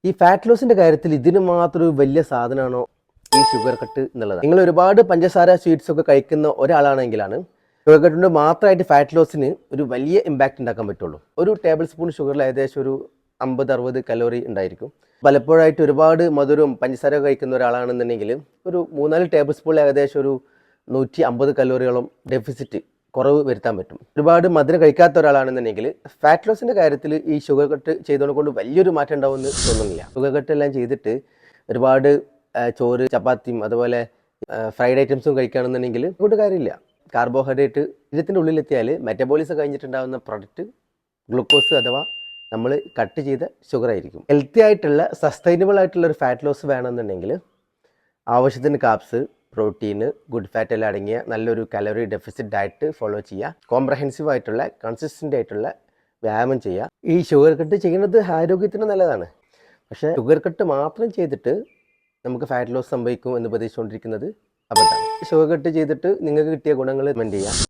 ഈ ഫാറ്റ് ലോസിന്റെ കാര്യത്തിൽ ഇതിന് മാത്രം ഒരു വലിയ സാധനമാണോ ഈ ഷുഗർ കട്ട് എന്നുള്ളത്? നിങ്ങൾ ഒരുപാട് പഞ്ചസാര സ്വീറ്റ്സ് ഒക്കെ കഴിക്കുന്ന ഒരാളാണെങ്കിലാണ് ഷുഗർ കട്ട് കൊണ്ട് മാത്രമായിട്ട് ഫാറ്റ് ലോസിന് ഒരു വലിയ ഇമ്പാക്റ്റ് ഉണ്ടാക്കാൻ പറ്റുള്ളൂ. ഒരു ടേബിൾ സ്പൂൺ ഷുഗറിൽ ഏകദേശം ഒരു 50-60 കലോറി ഉണ്ടായിരിക്കും. പലപ്പോഴായിട്ട് ഒരുപാട് മധുരവും പഞ്ചസാര കഴിക്കുന്ന ഒരാളാണെന്നുണ്ടെങ്കിൽ ഒരു 3-4 ടേബിൾ സ്പൂൺ ഏകദേശം ഒരു 150 കലോറിയോളം ഡെഫിസിറ്റ് കുറവ് വരുത്താൻ പറ്റും. ഒരുപാട് മധുരം കഴിക്കാത്ത ഒരാളാണെന്നുണ്ടെങ്കിൽ ഫാറ്റ് ലോസിന്റെ കാര്യത്തിൽ ഈ ഷുഗർ കട്ട് ചെയ്തതുകൊണ്ട് വലിയൊരു മാറ്റം ഉണ്ടാവുമെന്ന് തോന്നുന്നില്ല. ഷുഗർ കട്ട് എല്ലാം ചെയ്തിട്ട് ഒരുപാട് ചോറ്, ചപ്പാത്തിയും അതുപോലെ ഫ്രൈഡ് ഐറ്റംസും കഴിക്കുകയാണെന്നുണ്ടെങ്കിൽ അതുകൊണ്ട് കാര്യമില്ല. കാർബോഹൈഡ്രേറ്റ് ശരീരത്തിൻ്റെ ഉള്ളിലെത്തിയാൽ മെറ്റബോളിസം കഴിഞ്ഞിട്ടുണ്ടാകുന്ന പ്രൊഡക്റ്റ് ഗ്ലൂക്കോസ് അഥവാ നമ്മൾ കട്ട് ചെയ്ത ഷുഗർ ആയിരിക്കും. ഹെൽത്തി ആയിട്ടുള്ള സസ്റ്റൈനബിൾ ആയിട്ടുള്ള ഒരു ഫാറ്റ് ലോസ് വേണമെന്നുണ്ടെങ്കിൽ ആവശ്യത്തിന് കാപ്സ്, പ്രോട്ടീന്, ഗുഡ് ഫാറ്റ് എല്ലാം അടങ്ങിയ നല്ലൊരു കലോറി ഡെഫിസിറ്റ് ഡയറ്റ് ഫോളോ ചെയ്യുക. കോംപ്രഹെൻസീവ് ആയിട്ടുള്ള കൺസിസ്റ്റൻ്റ് ആയിട്ടുള്ള വ്യായാമം ചെയ്യുക. ഈ ഷുഗർ കട്ട് ചെയ്യുന്നത് ആരോഗ്യത്തിന് നല്ലതാണ്. പക്ഷേ ഷുഗർ കട്ട് മാത്രം ചെയ്തിട്ട് നമുക്ക് ഫാറ്റ് ലോസ് സംഭവിക്കും എന്ന് പ്രതീക്ഷിച്ചുകൊണ്ടിരിക്കുന്നത് അബദ്ധമാണ്. ഷുഗർ കട്ട് ചെയ്തിട്ട് നിങ്ങൾക്ക് കിട്ടിയ ഗുണങ്ങൾ കമൻറ്റ് ചെയ്യുക.